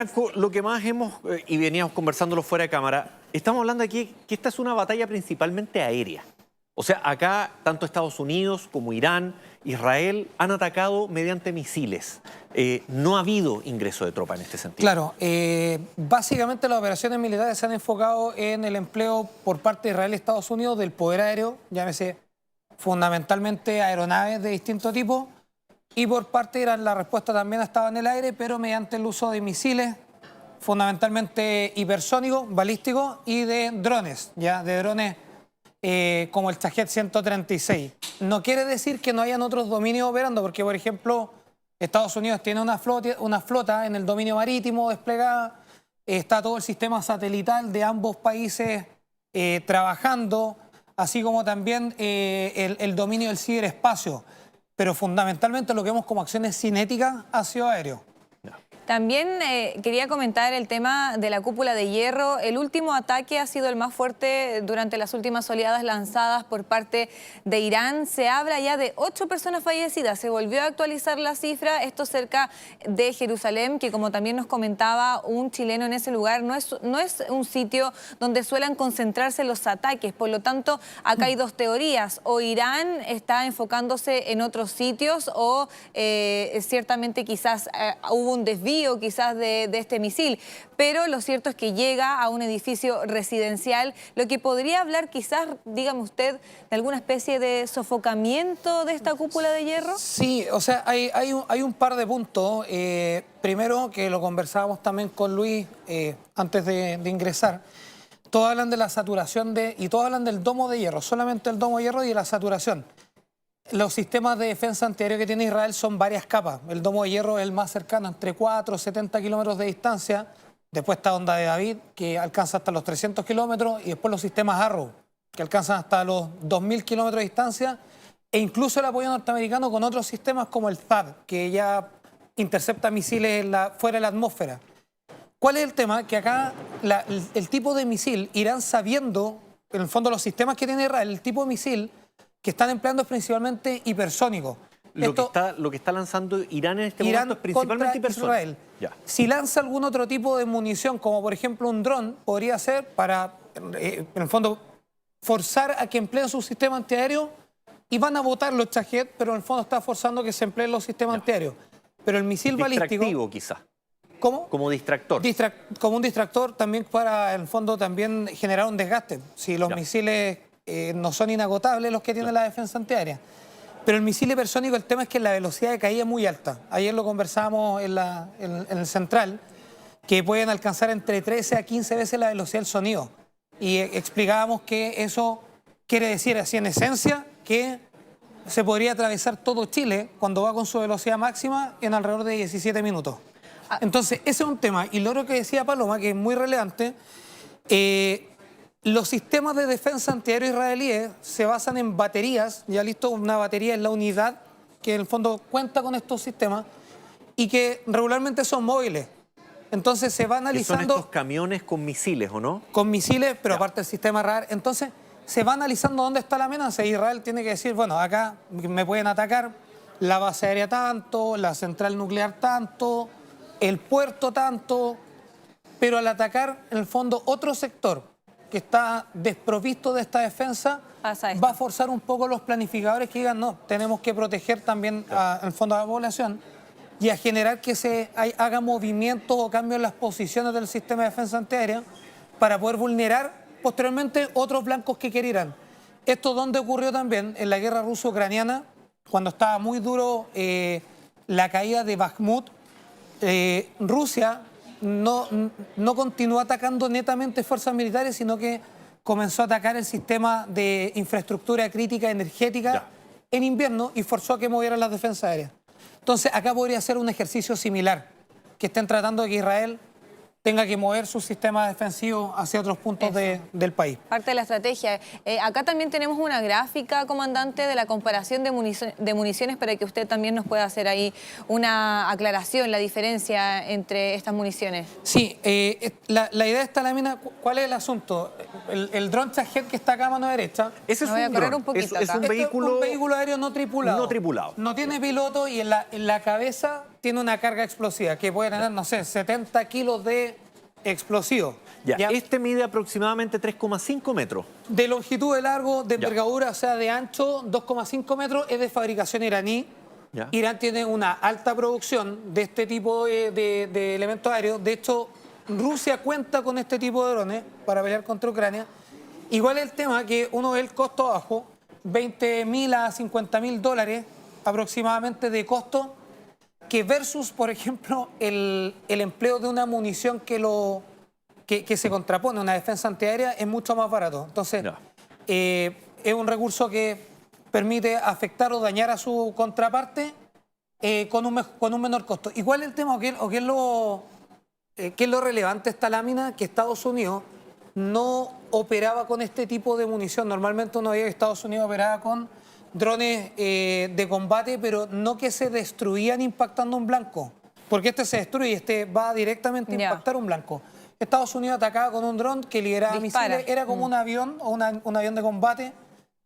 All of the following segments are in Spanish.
Franco, lo que más hemos, y veníamos conversándolo fuera de cámara, estamos hablando aquí que esta es una batalla principalmente aérea. O sea, acá tanto Estados Unidos como Irán, Israel han atacado mediante misiles. No ha habido ingreso de tropa en este sentido. Claro, básicamente las operaciones militares se han enfocado en el empleo por parte de Israel y Estados Unidos del poder aéreo, llámese fundamentalmente aeronaves de distinto tipo, y por parte de Irán la respuesta también estaba en el aire, pero mediante el uso de misiles, fundamentalmente hipersónicos, balísticos y de drones, ya de drones como el Shahed 136. No quiere decir que no hayan otros dominios operando, porque por ejemplo Estados Unidos tiene una flota en el dominio marítimo desplegada, está todo el sistema satelital de ambos países trabajando, así como también el dominio del ciberespacio. Pero fundamentalmente lo que vemos como acciones cinéticas ha sido aéreo. También quería comentar el tema de la cúpula de hierro. El último ataque ha sido el más fuerte durante las últimas oleadas lanzadas por parte de Irán. Se habla ya de 8 personas fallecidas. Se volvió a actualizar la cifra, esto cerca de Jerusalén, que como también nos comentaba un chileno en ese lugar, no es un sitio donde suelen concentrarse los ataques. Por lo tanto, acá hay dos teorías. O Irán está enfocándose en otros sitios o ciertamente quizás hubo un desvío quizás de este misil, pero lo cierto es que llega a un edificio residencial, lo que podría hablar quizás, dígame usted, de alguna especie de sofocamiento de esta cúpula de hierro. Sí, o sea, hay un par de puntos. Primero, que lo conversábamos también con Luis antes de ingresar, todos hablan de la saturación y todos hablan del domo de hierro, solamente el domo de hierro y de la saturación. Los sistemas de defensa antiaéreo que tiene Israel son varias capas. El domo de hierro es el más cercano, entre 4 y 70 kilómetros de distancia. Después está Onda de David, que alcanza hasta los 300 kilómetros. Y después los sistemas Arrow, que alcanzan hasta los 2000 kilómetros de distancia. E incluso el apoyo norteamericano con otros sistemas como el THAAD, que ya intercepta misiles fuera de la atmósfera. ¿Cuál es el tema? Que acá el tipo de misil, Irán sabiendo, en el fondo los sistemas que tiene Israel, el tipo de misil que están empleando es principalmente hipersónico. Lo que está lanzando Irán en este momento es principalmente hipersónico. Si lanza algún otro tipo de munición, como por ejemplo un dron, podría ser para, en el fondo, forzar a que empleen su sistema antiaéreo y van a botar los Shahed, pero en el fondo está forzando que se empleen los sistemas antiaéreos. Pero el misil balístico... Distractivo, quizás. ¿Cómo? Como distractor. Como un distractor también para, en el fondo, también generar un desgaste. Si los misiles... no son inagotables los que tiene la defensa antiaérea. Pero el misil hipersónico, el tema es que la velocidad de caída es muy alta. Ayer lo conversábamos en el central, que pueden alcanzar entre 13 a 15 veces la velocidad del sonido. Y explicábamos que eso quiere decir, así en esencia, que se podría atravesar todo Chile cuando va con su velocidad máxima en alrededor de 17 minutos. Entonces, ese es un tema. Y lo otro que decía Paloma, que es muy relevante, los sistemas de defensa antiaéreo israelíes se basan en baterías, ya listo, una batería es la unidad que en el fondo cuenta con estos sistemas y que regularmente son móviles. Entonces se va analizando... ¿Son estos camiones con misiles o no? Con misiles, pero aparte del sistema radar. Entonces se va analizando dónde está la amenaza. Israel tiene que decir, bueno, acá me pueden atacar la base aérea tanto, la central nuclear tanto, el puerto tanto, pero al atacar en el fondo otro sector que está desprovisto de esta defensa, va a forzar un poco los planificadores que digan, no, tenemos que proteger también al fondo a la población y a generar que se haga movimientos o cambios en las posiciones del sistema de defensa antiaérea para poder vulnerar posteriormente otros blancos que quieran. Esto donde ocurrió también en la guerra ruso-ucraniana, cuando estaba muy duro la caída de Bakhmut, Rusia no continuó atacando netamente fuerzas militares, sino que comenzó a atacar el sistema de infraestructura crítica energética en invierno y forzó a que movieran las defensas aéreas. Entonces acá podría ser un ejercicio similar, que estén tratando de que Israel tenga que mover su sistema defensivo hacia otros puntos del país. Parte de la estrategia. Acá también tenemos una gráfica, comandante, de la comparación de municiones para que usted también nos pueda hacer ahí una aclaración, la diferencia entre estas municiones. Sí, la idea de esta lámina, ¿cuál es el asunto? El dron Shahed que está acá a mano derecha. Ese es un dron, es un vehículo aéreo no tripulado. No tripulado. No tiene piloto y en la cabeza tiene una carga explosiva que puede tener, no sé, 70 kilos de explosivo. Ya, ¿Ya? este mide aproximadamente 3,5 metros. De longitud, de largo, de Ya. envergadura, o sea, de ancho, 2,5 metros, es de fabricación iraní. Ya. Irán tiene una alta producción de este tipo de elementos aéreos. De hecho, Rusia cuenta con este tipo de drones para pelear contra Ucrania. Igual el tema que uno ve el costo bajo, 20.000 a 50.000 dólares aproximadamente de costo, que versus, por ejemplo, el empleo de una munición que se contrapone a una defensa antiaérea es mucho más barato. Entonces, Ya. es un recurso que permite afectar o dañar a su contraparte con un menor costo. Igual el tema, ¿qué es lo relevante de esta lámina? Que Estados Unidos no operaba con este tipo de munición. Normalmente uno veía que Estados Unidos operaba con drones de combate, pero no que se destruían impactando un blanco. Porque este se destruye, este va directamente a Ya. impactar un blanco. Estados Unidos atacaba con un dron que liberaba Dispara. misiles, era como un avión o un avión de combate,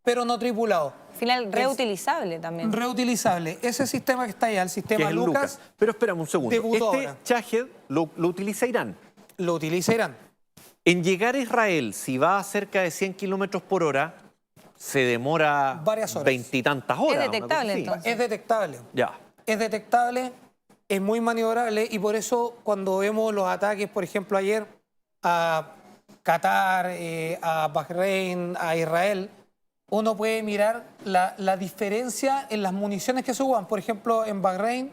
pero no tripulado. Al final, reutilizable también. Reutilizable. Ese sistema que está allá, el Que sistema es el Lucas, Pero espérame un segundo. debutó Este ahora. Shahed lo utiliza Irán. lo utiliza Irán. En llegar a Israel, si va a cerca de 100 kilómetros por hora, se demora Varias horas. 20 y tantas horas. una detectable, cosa así. entonces. Es detectable. Ya. Es detectable, es muy maniobrable y por eso cuando vemos los ataques, por ejemplo, ayer a Qatar, a Bahrein, a Israel, uno puede mirar la diferencia en las municiones que se usan. Por ejemplo, en Bahrein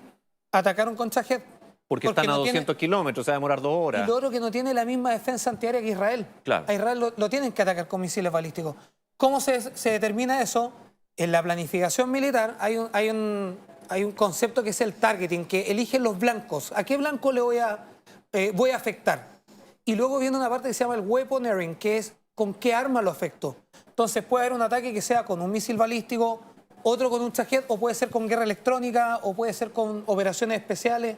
atacaron con Shahed. Porque están a no 200 kilómetros, se va a demorar 2 Y horas. lo otro que no tiene la misma defensa antiaérea que Israel. Claro. A Israel lo tienen que atacar con misiles balísticos. ¿Cómo se determina eso? En la planificación militar hay un concepto que es el targeting, que eligen los blancos. ¿A qué blanco le voy a afectar? Y luego viene una parte que se llama el weaponering, que es con qué arma lo afecto. Entonces puede haber un ataque que sea con un misil balístico, otro con un Shahed, o puede ser con guerra electrónica, o puede ser con operaciones especiales.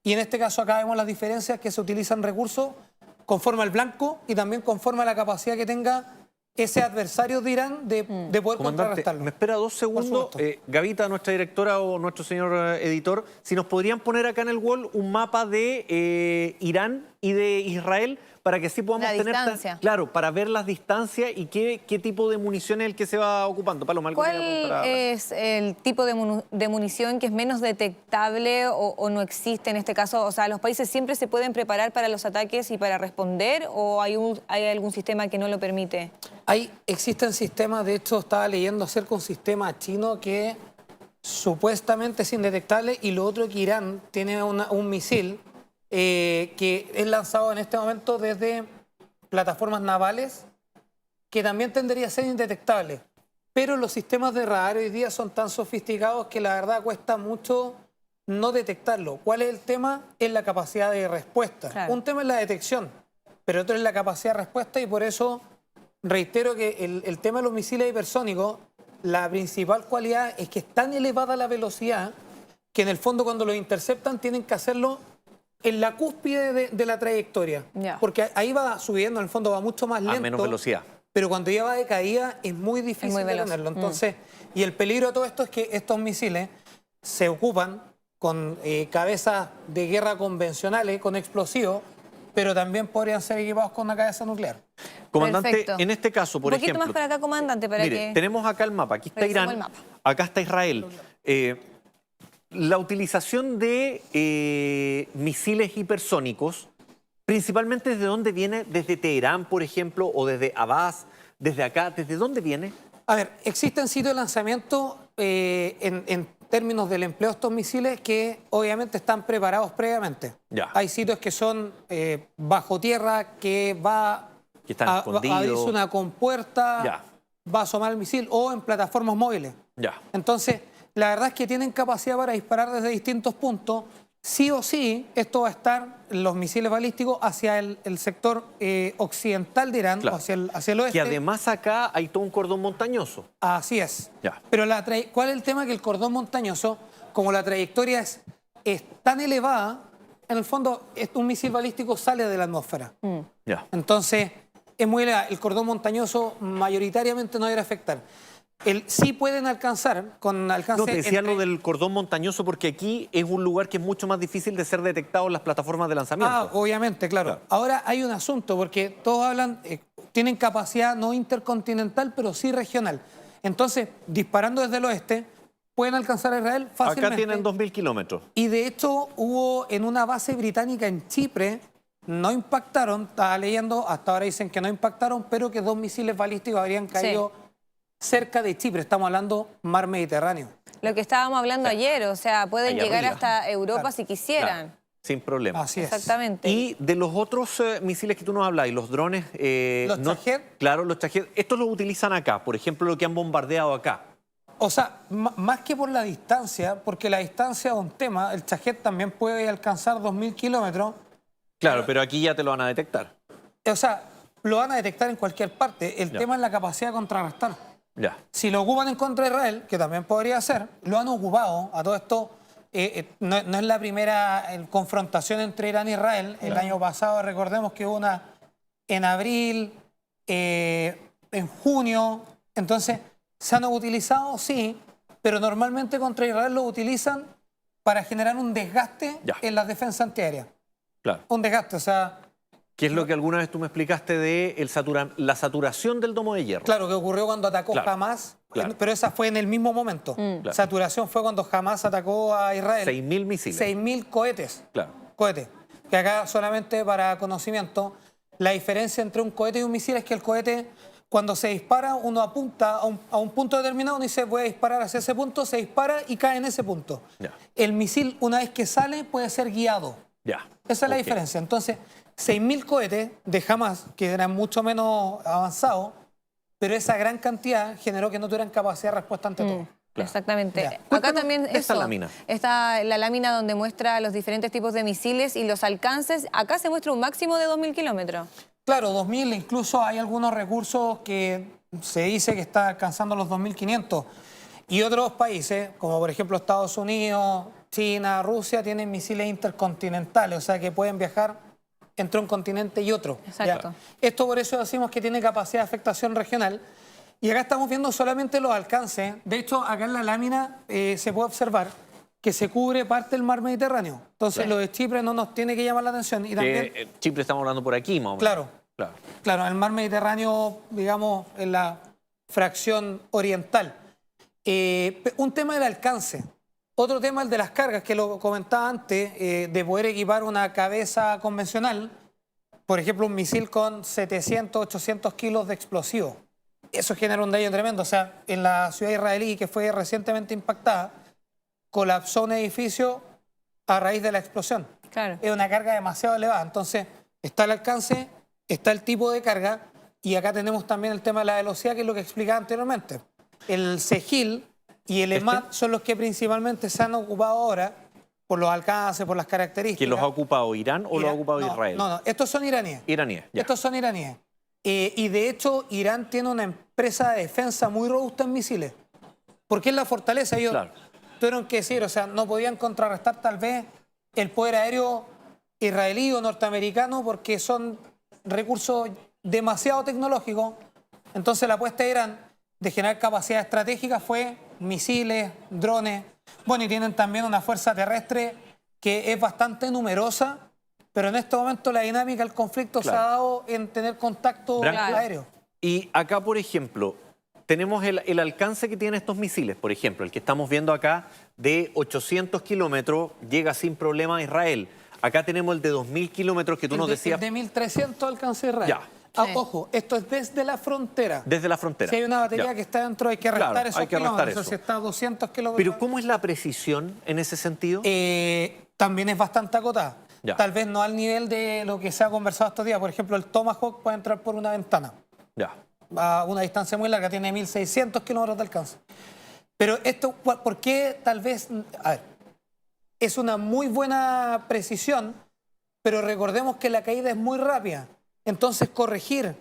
Y en este caso acá vemos las diferencias que se utilizan recursos conforme al blanco y también conforme a la capacidad que tenga ese adversario de Irán de poder Comandante, contrarrestarlo. me espera 2 segundos. supuesto. Gavita, nuestra directora o nuestro señor editor, si nos podrían poner acá en el wall un mapa de Irán y de Israel para que así podamos La tener... distancia. Claro, para ver las distancias y qué tipo de munición es el que se va ocupando. Paloma, ¿algo que ¿Cuál quería preguntar? es el tipo de munición que es menos detectable o no existe en este caso? O sea, ¿los países siempre se pueden preparar para los ataques y para responder o hay algún sistema que no lo permite? Existen sistemas, de hecho estaba leyendo acerca de un sistema chino que supuestamente es indetectable y lo otro que Irán tiene un misil que es lanzado en este momento desde plataformas navales que también tendría a ser indetectable. Pero los sistemas de radar hoy día son tan sofisticados que la verdad cuesta mucho no detectarlo. ¿Cuál es el tema? Es la capacidad de respuesta. Claro. Un tema es la detección, pero otro es la capacidad de respuesta y por eso reitero que el tema de los misiles hipersónicos, la principal cualidad es que es tan elevada la velocidad que en el fondo cuando los interceptan tienen que hacerlo en la cúspide de la trayectoria. Ya. Porque ahí va subiendo, en el fondo va mucho más lento. A menos velocidad. Pero cuando ya va de caída es muy difícil muy veloz. detenerlo. Entonces, y el peligro de todo esto es que estos misiles se ocupan con cabezas de guerra convencionales, con explosivos, pero también podrían ser equipados con una cabeza nuclear. Comandante, Perfecto. en este caso, por Un poquito ejemplo... más para acá, comandante, para mire, que... tenemos acá el mapa. Aquí está revisemos Irán, el mapa. acá está Israel. La utilización de misiles hipersónicos, principalmente ¿desde dónde viene? ¿Desde Teherán, por ejemplo, o desde Abbas? ¿Desde acá? ¿Desde dónde viene? A ver, existen sitios de lanzamiento en términos del empleo de estos misiles que obviamente están preparados previamente. Ya. Hay sitios que son bajo tierra, que Que están va a escondidos. abrirse una compuerta, Ya. va a asomar el misil, o en plataformas móviles. Ya. Entonces, la verdad es que tienen capacidad para disparar desde distintos puntos. Sí o sí, esto va a estar, los misiles balísticos, hacia el sector occidental de Irán, Claro. o hacia el oeste. Que además acá hay todo un cordón montañoso. Así es. Ya. Pero ¿cuál es el tema? Que el cordón montañoso, como la trayectoria es tan elevada, en el fondo un misil balístico sale de la atmósfera. Ya. Entonces, es muy elevado. El cordón montañoso mayoritariamente no debería afectar. Sí pueden alcanzar con alcance... No, te decía entre- lo del cordón montañoso porque aquí es un lugar que es mucho más difícil de ser detectado en las plataformas de lanzamiento. Ah, obviamente, claro. Claro. Ahora hay un asunto, porque todos hablan, tienen capacidad no intercontinental, pero sí regional. Entonces, disparando desde el oeste, pueden alcanzar a Israel fácilmente. Acá tienen 2.000 kilómetros. Y de hecho, hubo en una base británica en Chipre, no impactaron, estaba leyendo, hasta ahora dicen que no impactaron, pero que 2 misiles balísticos habrían caído cerca de Chipre. Estamos hablando mar Mediterráneo. Lo que estábamos hablando ayer, o sea, pueden Allá llegar arriba. hasta Europa Claro. si quisieran. Claro, sin problema. Así es. Exactamente. Y de los otros misiles que tú nos hablas, y los drones... Los Shahed. Claro, los Shahed. Estos los utilizan acá. Por ejemplo, lo que han bombardeado acá. O sea, más que por la distancia, porque la distancia es un tema, el Shahed también puede alcanzar 2.000 kilómetros. Claro, pero aquí ya te lo van a detectar. O sea, lo van a detectar en cualquier parte. El Ya. tema es la capacidad de contrarrestar. Ya. Si lo ocupan en contra de Israel, que también podría ser, lo han ocupado. A todo esto, no es la primera confrontación entre Irán e Israel. El año pasado, recordemos que hubo una en abril, en junio. Entonces, se han utilizado, sí, pero normalmente contra Israel lo utilizan para generar un desgaste Ya. en las defensas antiaéreas. Claro. Un desgaste, o sea... Que es lo que alguna vez tú me explicaste de la saturación del domo de hierro. Claro, que ocurrió cuando atacó Claro, Hamas, claro. pero esa fue en el mismo momento. Claro. Saturación fue cuando Hamas atacó a Israel. 6.000 misiles. 6.000 cohetes. Claro. Cohetes. Que acá, solamente para conocimiento, la diferencia entre un cohete y un misil es que el cohete, cuando se dispara, uno apunta a un punto determinado, uno dice voy a disparar hacia ese punto, se dispara y cae en ese punto. Ya. El misil, una vez que sale, puede ser guiado. Ya. Esa es la Ok. diferencia. Entonces, 6.000 cohetes de Hamas, que eran mucho menos avanzados, pero esa gran cantidad generó que no tuvieran capacidad de respuesta ante todo. Claro. Exactamente. Ya. Acá Cuéntanos también de esta eso, lámina. está la lámina donde muestra los diferentes tipos de misiles y los alcances. Acá se muestra un máximo de 2.000 kilómetros. Claro, 2.000, incluso hay algunos recursos que se dice que está alcanzando los 2.500. Y otros países, como por ejemplo Estados Unidos, China, Rusia, tienen misiles intercontinentales, o sea que pueden viajar entre un continente y otro. Exacto. ¿Ya? Esto por eso decimos que tiene capacidad de afectación regional. Y acá estamos viendo solamente los alcances. De hecho, acá en la lámina se puede observar que se cubre parte del mar Mediterráneo. Entonces, lo de Chipre no nos tiene que llamar la atención. Y también, Que Chipre estamos hablando por aquí, más o menos. claro, Claro. claro, el mar Mediterráneo, digamos, en la fracción oriental. Un tema del alcance. Otro tema, el de las cargas, que lo comentaba antes, de poder equipar una cabeza convencional, por ejemplo, un misil con 700, 800 kilos de explosivo. Eso genera un daño tremendo. O sea, en la ciudad israelí, que fue recientemente impactada, colapsó un edificio a raíz de la explosión. Claro. Es una carga demasiado elevada. Entonces, está el alcance, está el tipo de carga, y acá tenemos también el tema de la velocidad, que es lo que explicaba anteriormente. El SEGIL y el EMAD son los que principalmente se han ocupado ahora por los alcances, por las características. ¿Quién los ha ocupado, Irán o los ha ocupado No, Israel? No, estos son iraníes. Iraníes, ya. Estos son iraníes. Y de hecho, Irán tiene una empresa de defensa muy robusta en misiles. Porque es la fortaleza. Ellos Claro. tuvieron que decir, o sea, no podían contrarrestar tal vez el poder aéreo israelí o norteamericano porque son recursos demasiado tecnológicos. Entonces la apuesta de Irán de generar capacidad estratégica fue misiles, drones. Bueno, y tienen también una fuerza terrestre que es bastante numerosa, pero en este momento la dinámica del conflicto se ha Claro. dado en tener contacto Branco. aéreo. Y acá, por ejemplo, tenemos el alcance que tienen estos misiles. Por ejemplo, el que estamos viendo acá de 800 kilómetros llega sin problema a Israel. Acá tenemos el de 2.000 kilómetros que tú nos decías De 1.300 alcance de Israel. Ya. Sí. Ojo, esto es desde la frontera. desde la frontera. Si hay una batería Ya. que está dentro, hay que restar Claro, esos hay que restar kilómetros. eso. O sea, si está a 200 kilómetros. Pero ¿cómo es la precisión en ese sentido? También es bastante acotada. Ya. Tal vez no al nivel de lo que se ha conversado estos días. Por ejemplo, el Tomahawk puede entrar por una ventana Ya. a una distancia muy larga, tiene 1.600 kilómetros de alcance. Pero esto, ¿por qué tal vez? A ver, es una muy buena precisión, pero recordemos que la caída es muy rápida. Entonces, corregir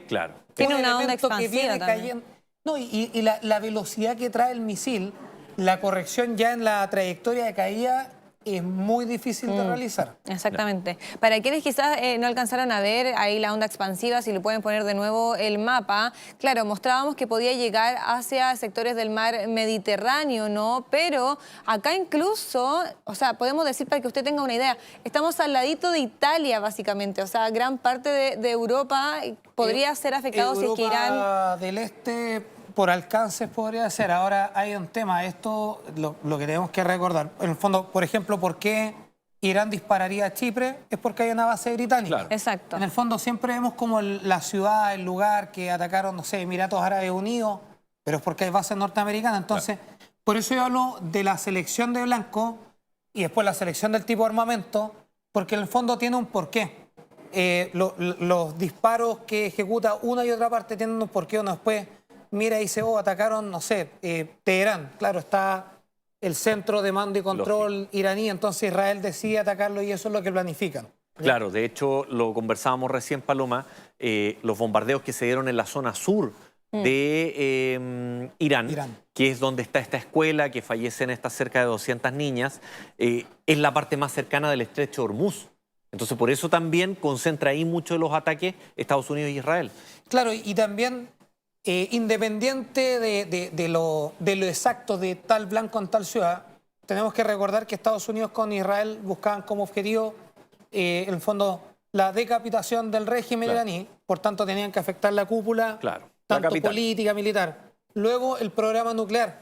Claro. Tiene un una onda elemento que expansiva viene también. cayendo. No, y la velocidad que trae el misil, la corrección ya en la trayectoria de caída es muy difícil de realizar. Exactamente. Para quienes quizás no alcanzaron a ver ahí la onda expansiva, si le pueden poner de nuevo el mapa, claro, mostrábamos que podía llegar hacia sectores del mar Mediterráneo, ¿no? Pero acá incluso, o sea, podemos decir, para que usted tenga una idea, estamos al ladito de Italia, básicamente, o sea, gran parte de Europa podría ser afectado si es que Irán... Europa del Este, por alcances podría ser. Ahora hay un tema, esto lo que tenemos que recordar. En el fondo, por ejemplo, ¿por qué Irán dispararía a Chipre? Es porque hay una base británica. Claro. Exacto. En el fondo siempre vemos como la ciudad, el lugar que atacaron, no sé, Emiratos Árabes Unidos, pero es porque hay bases norteamericanas. Entonces, por eso yo hablo de la selección de blanco y después la selección del tipo de armamento, porque en el fondo tiene un porqué. Los disparos que ejecuta una y otra parte tienen un porqué. Uno después mira y dice, oh, atacaron, no sé, Teherán. Claro, está el centro de mando y control iraní, entonces Israel decide atacarlo y eso es lo que planifican. Claro, de hecho, lo conversábamos recién, Paloma, los bombardeos que se dieron en la zona sur de Irán, que es donde está esta escuela, que fallecen estas cerca de 200 niñas, es la parte más cercana del estrecho de Hormuz. Entonces, por eso también concentra ahí muchos de los ataques Estados Unidos y Israel. Claro, y también, independiente de lo exacto de tal blanco en tal ciudad, tenemos que recordar que Estados Unidos con Israel buscaban como objetivo, en el fondo, la decapitación del régimen iraní, por tanto tenían que afectar la cúpula, tanto política, militar. Luego el programa nuclear.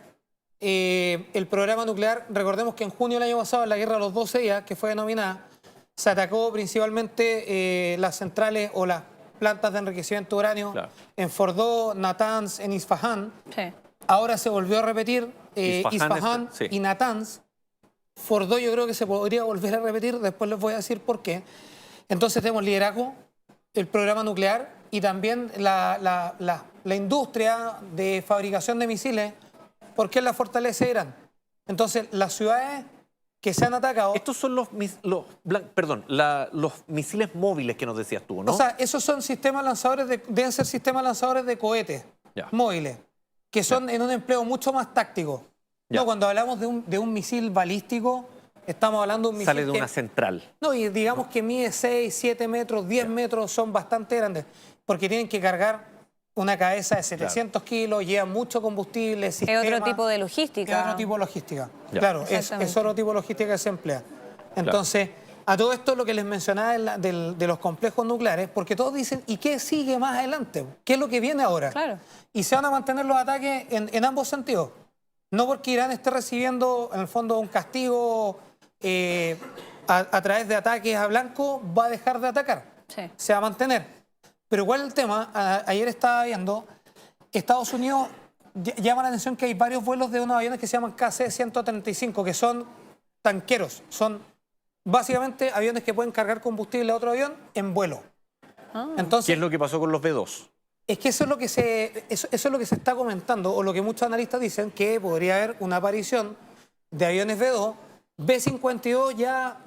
El programa nuclear, recordemos que en junio del año pasado, en la guerra de los 12 días, que fue denominada, se atacó principalmente las centrales o las plantas de enriquecimiento de uranio en Fordow, Natanz, en Isfahán. Sí. Ahora se volvió a repetir Isfahán y Natanz. Fordow yo creo que se podría volver a repetir, después les voy a decir por qué. Entonces tenemos liderazgo, el programa nuclear y también la industria de fabricación de misiles, porque es la fortaleza de Irán. Entonces las ciudades que se han atacado... Estos son los misiles móviles que nos decías tú, ¿no? O sea, esos son sistemas lanzadores, deben ser sistemas lanzadores de cohetes móviles, que son en un empleo mucho más táctico. No, cuando hablamos de un misil balístico, estamos hablando de un misil sale de una central. No, y digamos que mide 6, 7 metros, 10 metros, son bastante grandes, porque tienen que cargar una cabeza de 700 kilos, lleva mucho combustible, sistema... Es otro tipo de logística. Es otro tipo de logística, claro, es otro tipo de logística que se emplea. Entonces, a todo esto lo que les mencionaba de los complejos nucleares, porque todos dicen, ¿y qué sigue más adelante? ¿Qué es lo que viene ahora? Claro. Y se van a mantener los ataques en ambos sentidos. No porque Irán esté recibiendo, en el fondo, un castigo a través de ataques a blanco, va a dejar de atacar. Sí. Se va a mantener. Pero ¿cuál es el tema? Ayer estaba viendo, Estados Unidos llama la atención que hay varios vuelos de unos aviones que se llaman KC-135, que son tanqueros. Son básicamente aviones que pueden cargar combustible a otro avión en vuelo. Entonces, ¿qué es lo que pasó con los B-2? Es que eso es lo que se está comentando, o lo que muchos analistas dicen, que podría haber una aparición de aviones B-2. B-52 ya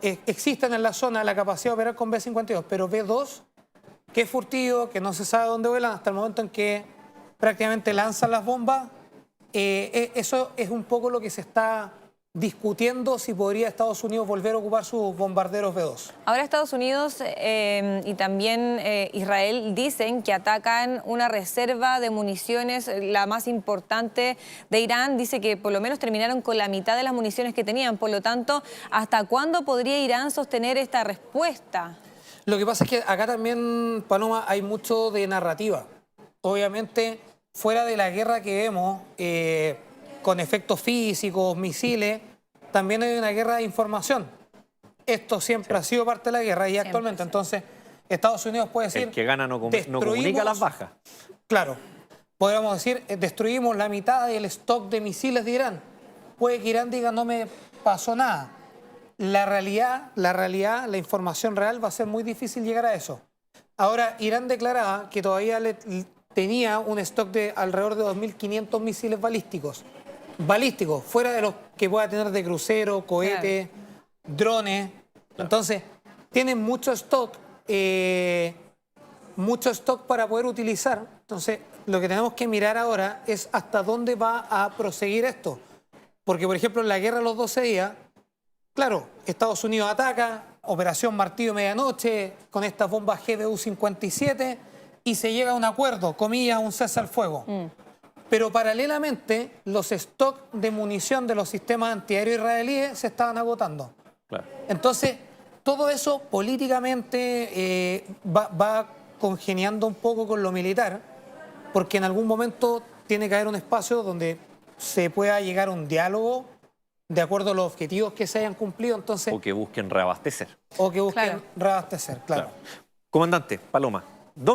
existen en la zona la capacidad de operar con B-52, pero B-2, que es furtivo, que no se sabe dónde vuelan hasta el momento en que prácticamente lanzan las bombas, eso es un poco lo que se está discutiendo, si podría Estados Unidos volver a ocupar sus bombarderos B-2. Ahora Estados Unidos y también Israel dicen que atacan una reserva de municiones, la más importante de Irán. Dice que por lo menos terminaron con la mitad de las municiones que tenían. Por lo tanto, ¿hasta cuándo podría Irán sostener esta respuesta? Lo que pasa es que acá también, Paloma, hay mucho de narrativa. Obviamente, fuera de la guerra que vemos, con efectos físicos, misiles, también hay una guerra de información. Esto siempre ha sido parte de la guerra y siempre, actualmente. Entonces, Estados Unidos puede decir... El que gana no comunica las bajas. Claro. Podríamos decir, destruimos la mitad del stock de misiles de Irán. Puede que Irán diga, no me pasó nada. La realidad, la información real va a ser muy difícil llegar a eso. Ahora, Irán declaraba que todavía tenía un stock de alrededor de 2.500 misiles balísticos. Balísticos, fuera de los que pueda tener de crucero, cohetes, drones. Entonces, tienen mucho stock para poder utilizar. Entonces, lo que tenemos que mirar ahora es hasta dónde va a proseguir esto. Porque, por ejemplo, en la guerra de los 12 días, claro, Estados Unidos ataca, Operación Martillo Medianoche, con estas bombas GBU-57, y se llega a un acuerdo, comillas, un cese al fuego. Pero paralelamente, los stocks de munición de los sistemas antiaéreos israelíes se estaban agotando. Claro. Entonces, todo eso políticamente va congeniando un poco con lo militar, porque en algún momento tiene que haber un espacio donde se pueda llegar a un diálogo de acuerdo a los objetivos que se hayan cumplido. Entonces, O que busquen reabastecer. o que busquen Claro. reabastecer, claro. Comandante, Paloma.